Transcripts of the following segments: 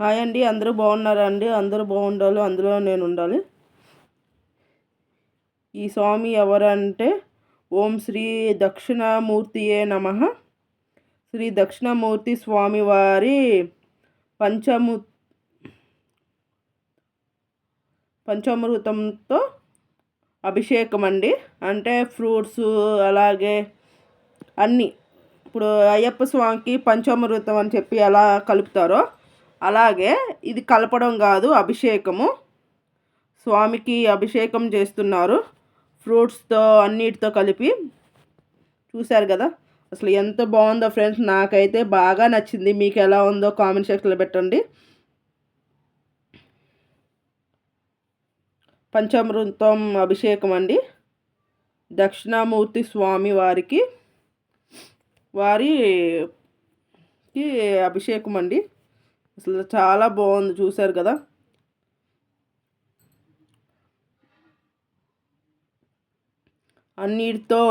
Hi అండి, అందరూ బాగున్నారా అండి? అందరూ బాగుండాలి, అందులో నేను ఉండాలి. ఈ స్వామి ఎవరంటే ఓం శ్రీ దక్షిణామూర్తియే నమః. శ్రీ దక్షిణామూర్తి స్వామి వారి పంచామృతంతో అభిషేకం అండి. అంటే ఫ్రూట్స్, అలాగే అన్నీ. ఇప్పుడు అయ్యప్ప స్వామికి పంచామృతం అని చెప్పి ఎలా కలుపుతారో అలాగే ఇది కలపడం కాదు, అభిషేకము. స్వామికి అభిషేకం చేస్తున్నారు ఫ్రూట్స్తో అన్నిటితో కలిపి. చూశారు కదా, అసలు ఎంత బాగుందో ఫ్రెండ్స్. నాకైతే బాగా నచ్చింది. మీకు ఎలా ఉందో కామెంట్ సెక్షన్లో పెట్టండి. పంచామృతం అభిషేకం అండి, దక్షిణామూర్తి స్వామి వారికి అభిషేకం అండి. అసలు చాలా బాగుంది, చూశారు కదా. అన్నిటితో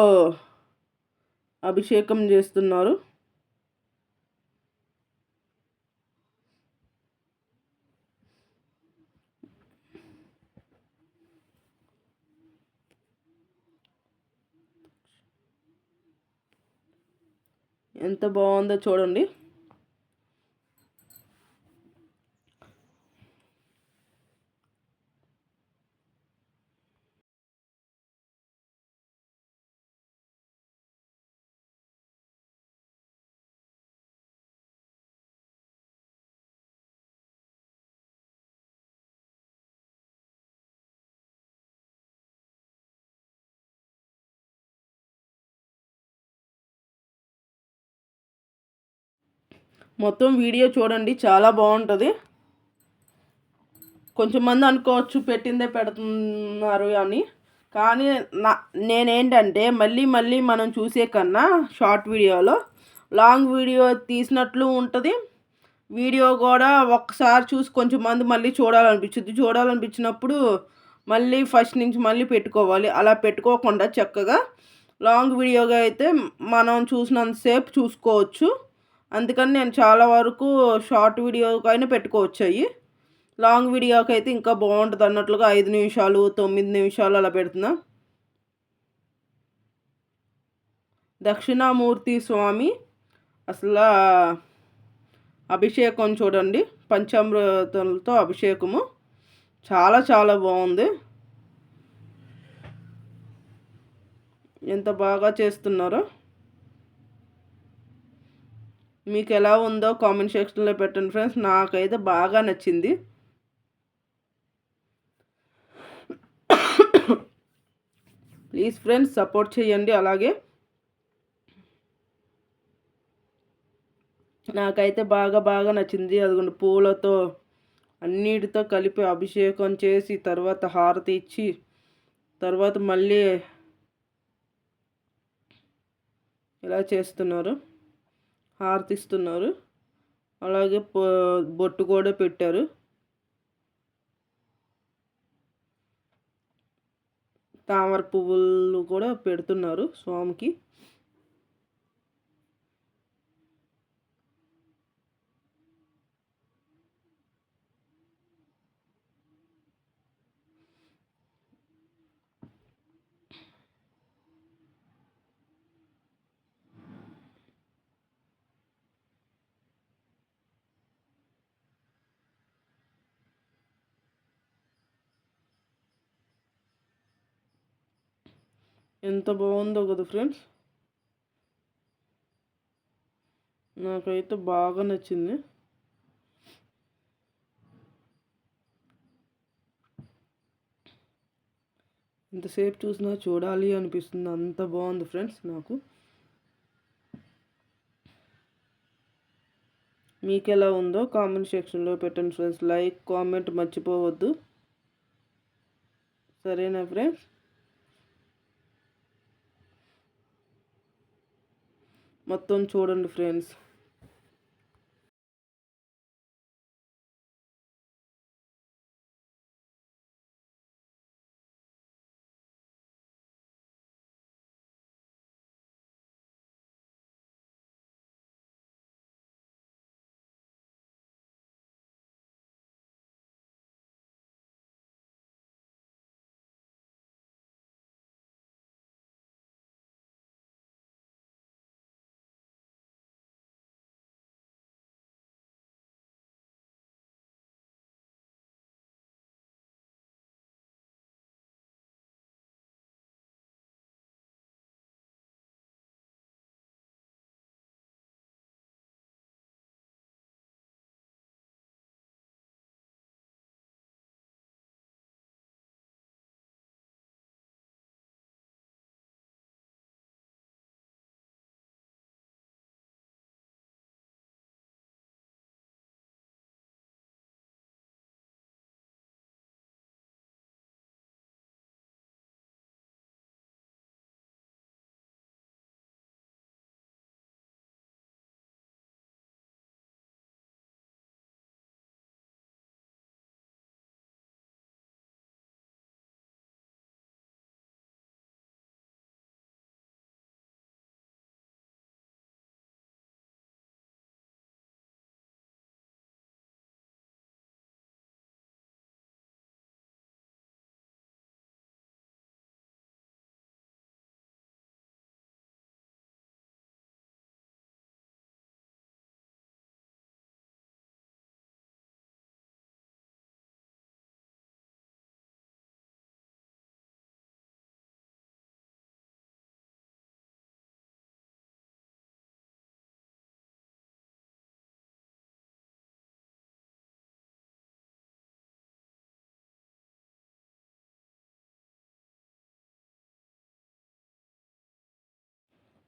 అభిషేకం చేస్తున్నారు. ఎంత బాగుందో చూడండి. మొత్తం వీడియో చూడండి, చాలా బాగుంటుంది. కొంచెం మంది అనుకోవచ్చు పెట్టిందే పెడుతున్నారు అని, కానీ నేనేంటంటే మళ్ళీ మళ్ళీ మనం చూసే కన్నా షార్ట్ వీడియోలో లాంగ్ వీడియో తీసినట్లు ఉంటుంది. వీడియో కూడా ఒక్కసారి చూసి కొంచెం మంది మళ్ళీ చూడాలనిపించినప్పుడు మళ్ళీ ఫస్ట్ నుంచి మళ్ళీ పెట్టుకోవాలి. అలా పెట్టుకోకుండా చక్కగా లాంగ్ వీడియోగా అయితే మనం చూసినంతసేపు చూసుకోవచ్చు. అందుకని నేను చాలా వరకు షార్ట్ వీడియోకైనా పెట్టుకోవచ్చు. అవి లాంగ్ వీడియోకి అయితే ఇంకా బాగుంటుంది అన్నట్లుగా 5 నిమిషాలు 9 నిమిషాలు అలా పెడుతున్నా. దక్షిణామూర్తి స్వామి అసలు అభిషేకం చూడండి, పంచామృతాలతో అభిషేకము చాలా చాలా బాగుంది. ఎంత బాగా చేస్తున్నారో. మీకు ఎలా ఉందో కామెంట్ సెక్షన్లో పెట్టండి ఫ్రెండ్స్. నాకైతే బాగా నచ్చింది. ప్లీజ్ ఫ్రెండ్స్ సపోర్ట్ చేయండి. అలాగే నాకైతే బాగా బాగా నచ్చింది. అదిగోండి, పూలతో అన్నిటితో కలిపి అభిషేకం చేసి తర్వాత హారతి ఇచ్చి తర్వాత మళ్ళీ ఇలా చేస్తున్నారు, హారతి ఇస్తున్నారు. అలాగే బొట్టు కూడా పెట్టారు. తామర పువ్వులు కూడా పెడుతున్నారు స్వామికి. ఎంత బాగుందో కదా ఫ్రెండ్స్. నాకైతే బాగా నచ్చింది. ఎంతసేపు చూసినా చూడాలి అనిపిస్తుంది, అంత బాగుంది ఫ్రెండ్స్. నాకు మీకు ఎలా ఉందో కామెంట్ సెక్షన్లో పెట్టండి ఫ్రెండ్స్. లైక్ కామెంట్ మర్చిపోవద్దు, సరేనా ఫ్రెండ్స్? మొత్తం చూడండి ఫ్రెండ్స్.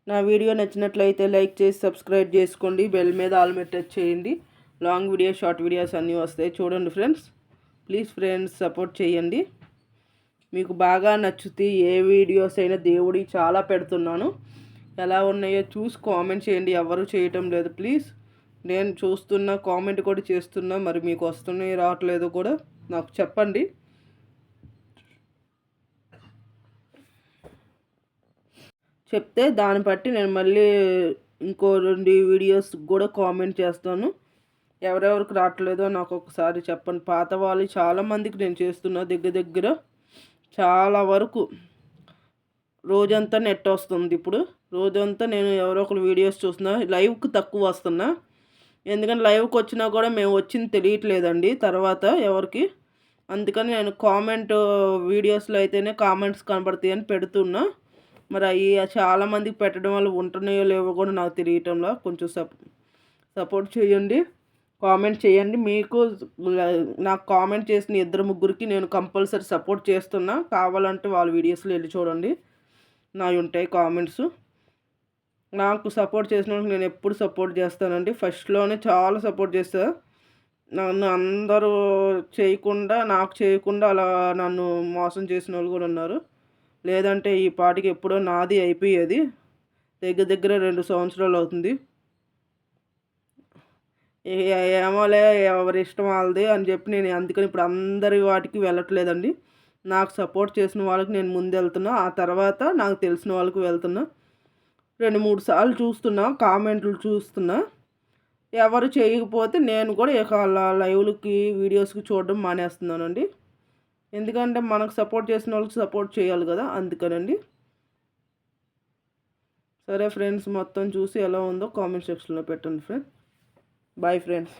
నా వీడియో నచ్చినట్లయితే లైక్ చేసి సబ్స్క్రైబ్ చేసుకోండి, బెల్ మీద ఆల్ మీద టచ్ చేయండి. లాంగ్ వీడియో షార్ట్ వీడియోస్ అన్నీ వస్తాయి, చూడండి ఫ్రెండ్స్. ప్లీజ్ ఫ్రెండ్స్ సపోర్ట్ చేయండి. మీకు బాగా నచ్చుతే ఏ వీడియోస్ అయినా దేవుడి చాలా పెడుతున్నాను, ఎలా ఉన్నాయో చూసి కామెంట్ చేయండి. ఎవరు చేయటం లేదు ప్లీజ్. నేను చూస్తున్నా, కామెంట్ కూడా చేస్తున్నా. మరి మీకు వస్తున్నాయి రావట్లేదు కూడా నాకు చెప్పండి. చెప్తే దాన్ని బట్టి నేను మళ్ళీ ఇంకో 2 వీడియోస్ కూడా కామెంట్ చేస్తాను. ఎవరెవరికి రావట్లేదో నాకు ఒకసారి చెప్పండి. పాత వాళ్ళు చాలామందికి నేను చేస్తున్నా, దగ్గర చాలా వరకు రోజంతా నెట్ వస్తుంది. ఇప్పుడు రోజంతా నేను ఎవరో ఒకరు వీడియోస్ చూస్తున్నా. లైవ్కి తక్కువ వస్తున్నా, ఎందుకంటే లైవ్కి వచ్చినా కూడా మేము వచ్చింది తెలియట్లేదండి తర్వాత ఎవరికి. అందుకని నేను కామెంట్ వీడియోస్లో అయితేనే కామెంట్స్ కనబడతాయి అని పెడుతున్నా. మరి అవి చాలామందికి పెట్టడం వల్ల ఉంటున్నాయో లేవో కూడా నాకు తెలియటంలో. కొంచెం సపోర్ట్ చేయండి, కామెంట్ చేయండి. మీకు నాకు కామెంట్ చేసిన 2-3కి నేను కంపల్సరీ సపోర్ట్ చేస్తున్నా. కావాలంటే వాళ్ళ వీడియోస్లో వెళ్ళి చూడండి, నావి ఉంటాయి కామెంట్స్. నాకు సపోర్ట్ చేసిన వాళ్ళకి నేను ఎప్పుడు సపోర్ట్ చేస్తానండి. ఫస్ట్లోనే చాలా సపోర్ట్ చేస్తా. నన్ను అందరూ చేయకుండా, నాకు చేయకుండా అలా నన్ను మోసం చేసిన వాళ్ళు కూడా ఉన్నారు. లేదంటే ఈ పాటికి ఎప్పుడో నాది అయిపోయేది. దగ్గర 2 సంవత్సరాలు అవుతుంది. ఏమోలే ఎవరి ఇష్టం వాళ్ళది అని చెప్పి నేను అందుకని ఇప్పుడు అందరి వాటికి వెళ్ళట్లేదండి. నాకు సపోర్ట్ చేసిన వాళ్ళకి నేను ముందు వెళ్తున్నా, ఆ తర్వాత నాకు తెలిసిన వాళ్ళకి వెళ్తున్నా. 2-3 సార్లు చూస్తున్నా, కామెంట్లు చూస్తున్నా. ఎవరు చేయకపోతే నేను కూడా ఇక అలా లైవ్లకి వీడియోస్కి చూడడం మానేస్తున్నానండి. ఎందుకంటే మనకు సపోర్ట్ చేసిన వాళ్ళకి సపోర్ట్ చేయాలి కదా, అందుకనండి. సరే ఫ్రెండ్స్, మొత్తం చూసి ఎలా ఉందో కామెంట్ సెక్షన్లో పెట్టండి ఫ్రెండ్స్. Bye friends.